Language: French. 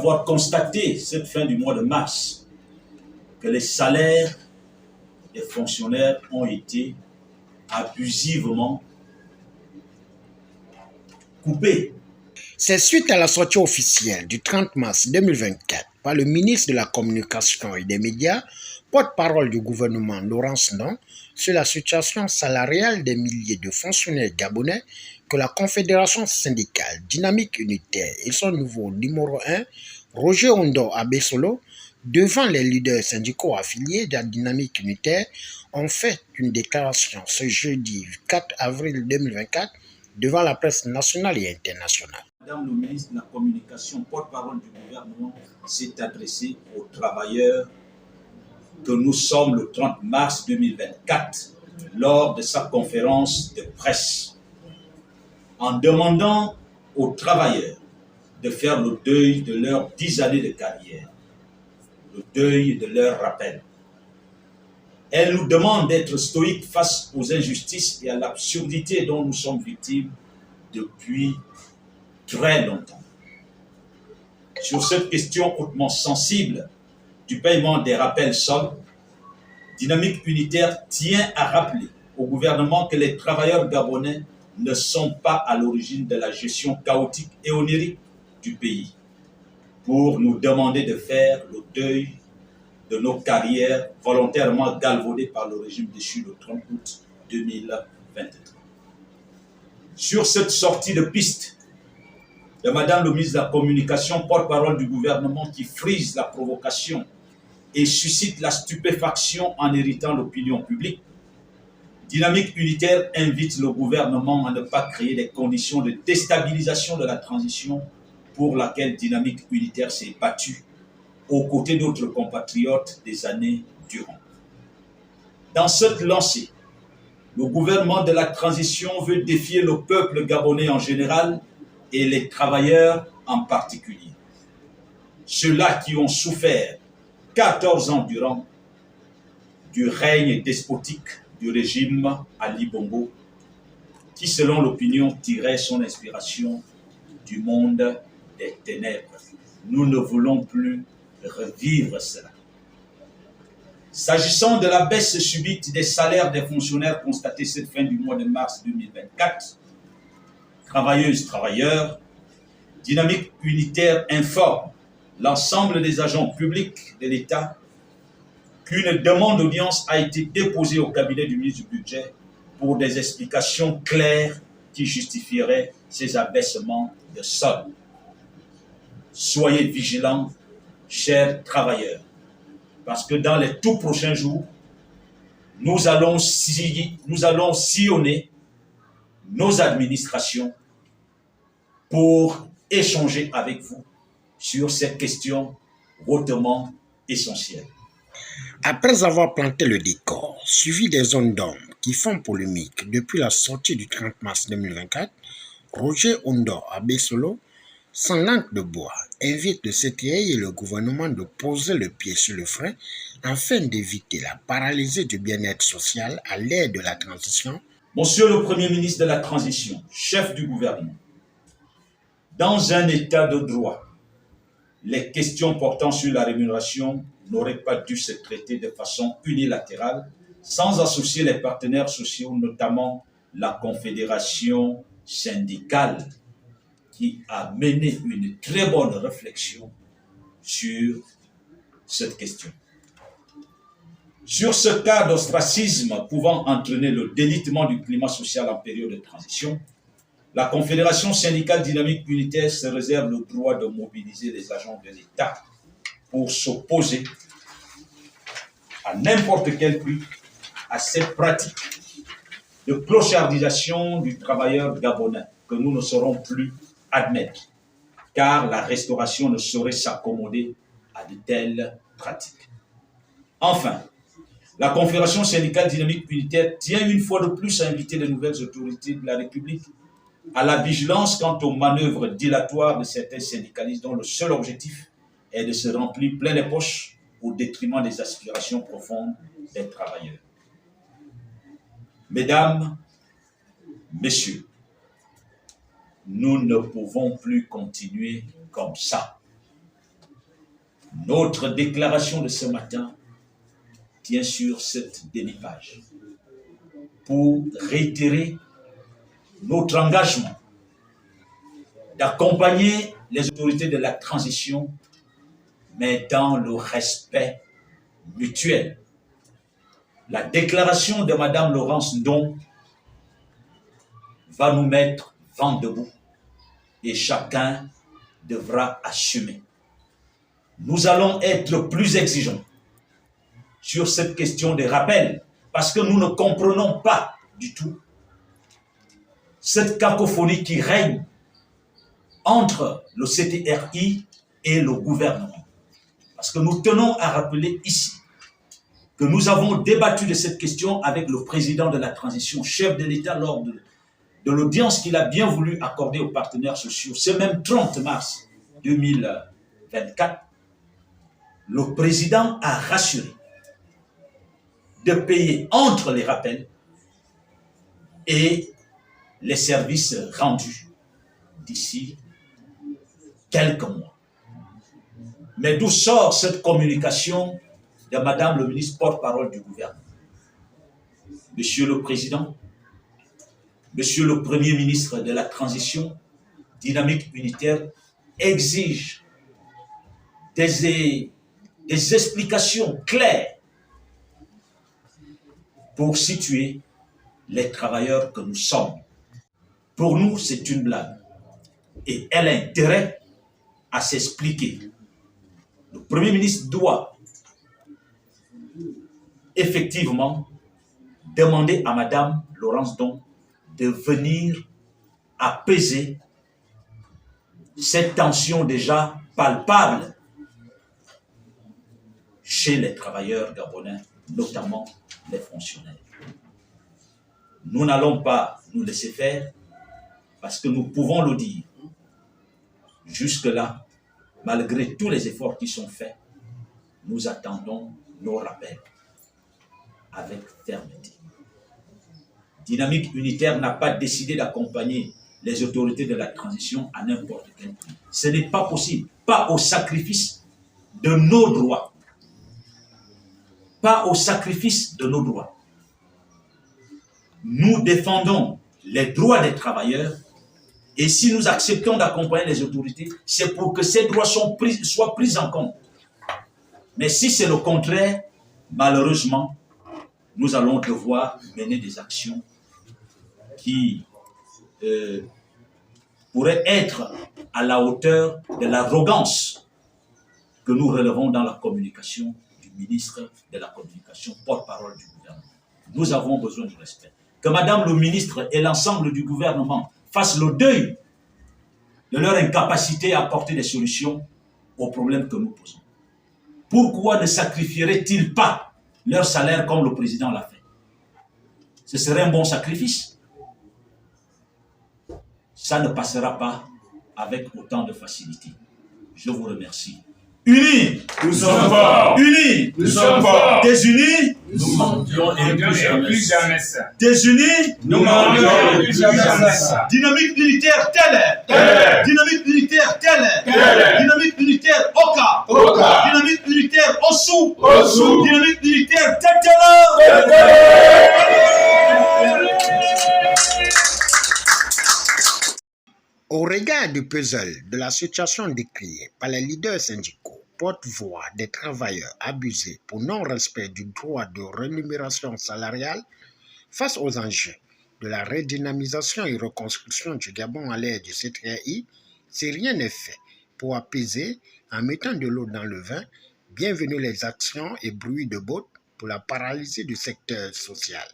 d'avoir constaté cette fin du mois de mars que les salaires des fonctionnaires ont été abusivement coupés. C'est suite à la sortie officielle du 30 mars 2024 par le ministre de la Communication et des Médias, porte-parole du gouvernement Laurence Ndong, sur la situation salariale des milliers de fonctionnaires gabonais que la Confédération syndicale dynamique unitaire et son nouveau numéro 1, Roger Ondo Abesolo, devant les leaders syndicaux affiliés de la dynamique unitaire, ont fait une déclaration ce jeudi 4 avril 2024 devant la presse nationale et internationale. Madame le ministre de la Communication, porte-parole du gouvernement, s'est adressée aux travailleurs que nous sommes le 30 mars 2024 lors de sa conférence de presse en demandant aux travailleurs de faire le deuil de leurs 10 années de carrière, le deuil de leur rappel. Elle nous demande d'être stoïques face aux injustices et à l'absurdité dont nous sommes victimes depuis très longtemps. Sur cette question hautement sensible du paiement des rappels soldes, Dynamique Unitaire tient à rappeler au gouvernement que les travailleurs gabonais ne sont pas à l'origine de la gestion chaotique et onirique du pays, pour nous demander de faire le deuil de nos carrières volontairement galvaudées par le régime déchu le 30 août 2023. Sur cette sortie de piste de Madame le ministre de la Communication, porte-parole du gouvernement, qui frise la provocation et suscite la stupéfaction en irritant l'opinion publique, Dynamique Unitaire invite le gouvernement à ne pas créer des conditions de déstabilisation de la transition pour laquelle Dynamique Unitaire s'est battue aux côtés d'autres compatriotes des années durant. Dans cette lancée, le gouvernement de la transition veut défier le peuple gabonais en général et les travailleurs en particulier. Ceux-là qui ont souffert 14 ans durant du règne despotique du régime Ali Bongo, qui, selon l'opinion, tirait son inspiration du monde des ténèbres. Nous ne voulons plus revivre cela. S'agissant de la baisse subite des salaires des fonctionnaires constatée cette fin du mois de mars 2024, travailleuses, travailleurs, Dynamique Unitaire informe l'ensemble des agents publics de l'État qu'une demande d'audience a été déposée au cabinet du ministre du Budget pour des explications claires qui justifieraient ces abaissements de solde. Soyez vigilants, chers travailleurs, parce que dans les tout prochains jours, nous allons sillonner nos administrations pour échanger avec vous sur ces questions hautement essentielles. Après avoir planté le décor, suivi des zones d'ombre qui font polémique depuis la sortie du 30 mars 2024, Roger Ondo Abesolo, sans langue de bois, invite le CTI et le gouvernement de poser le pied sur le frein afin d'éviter la paralysie du bien-être social à l'ère de la transition. Monsieur le Premier ministre de la Transition, chef du gouvernement, dans un état de droit, les questions portant sur la rémunération n'auraient pas dû se traiter de façon unilatérale sans associer les partenaires sociaux, notamment la Confédération syndicale, qui a mené une très bonne réflexion sur cette question. Sur ce cas d'ostracisme pouvant entraîner le délitement du climat social en période de transition, la Confédération syndicale dynamique unitaire se réserve le droit de mobiliser les agents de l'État pour s'opposer à n'importe quel prix à cette pratique de clochardisation du travailleur gabonais que nous ne saurons plus admettre, car la restauration ne saurait s'accommoder à de telles pratiques. Enfin, la Confédération syndicale dynamique unitaire tient une fois de plus à inviter les nouvelles autorités de la République à la vigilance quant aux manœuvres dilatoires de certains syndicalistes dont le seul objectif est de se remplir plein les poches au détriment des aspirations profondes des travailleurs. Mesdames, Messieurs, nous ne pouvons plus continuer comme ça. Notre déclaration de ce matin tient sur cette demi-page pour réitérer notre engagement d'accompagner les autorités de la transition, mais dans le respect mutuel. La déclaration de Mme Laurence Ndong va nous mettre vent debout et chacun devra assumer. Nous allons être plus exigeants sur cette question des rappels parce que nous ne comprenons pas du tout cette cacophonie qui règne entre le CTRI et le gouvernement. Parce que nous tenons à rappeler ici que nous avons débattu de cette question avec le président de la transition, chef de l'État, lors de l'audience qu'il a bien voulu accorder aux partenaires sociaux. Ce même 30 mars 2024, le président a rassuré de payer entre les rappels et les services rendus d'ici quelques mois. Mais d'où sort cette communication de Madame le ministre porte-parole du gouvernement? Monsieur le Président, Monsieur le Premier ministre de la transition dynamique unitaire exige des explications claires pour situer les travailleurs que nous sommes. Pour nous, c'est une blague. Et elle a intérêt à s'expliquer. Le Premier ministre doit effectivement demander à Mme Laurence Ndong de venir apaiser cette tension déjà palpable chez les travailleurs gabonais, notamment les fonctionnaires. Nous n'allons pas nous laisser faire parce que nous pouvons le dire. Jusque-là, malgré tous les efforts qui sont faits, nous attendons nos rappels avec fermeté. Dynamique unitaire n'a pas décidé d'accompagner les autorités de la transition à n'importe quel prix. Ce n'est pas possible, pas au sacrifice de nos droits. Pas au sacrifice de nos droits. Nous défendons les droits des travailleurs et si nous acceptons d'accompagner les autorités, c'est pour que ces droits soient pris en compte. Mais si c'est le contraire, malheureusement, nous allons devoir mener des actions qui pourraient être à la hauteur de l'arrogance que nous relevons dans la communication du ministre de la Communication, porte-parole du gouvernement. Nous avons besoin du respect. Que Madame le ministre et l'ensemble du gouvernement fassent le deuil de leur incapacité à apporter des solutions aux problèmes que nous posons. Pourquoi ne sacrifieraient-ils pas leur salaire comme le président l'a fait? Ce serait un bon sacrifice. Ça ne passera pas avec autant de facilité. Je vous remercie. Unis, nous sommes forts. Unis, nous sommes forts. Désunis, nous mendions et plus jamais ça. Désunis, nous mendions et plus jamais ça. Dynamique militaire telle. Dynamique militaire telle. Dynamique militaire Oka. Dynamique militaire Ossou. Dynamique militaire telle. Au regard du puzzle de la situation décriée par les leaders syndicaux, porte-voix des travailleurs abusés pour non-respect du droit de rémunération salariale, face aux enjeux de la redynamisation et reconstruction du Gabon à l'ère du CTRI, si rien n'est fait pour apaiser en mettant de l'eau dans le vin, bienvenue les actions et bruits de bottes pour la paralysie du secteur social.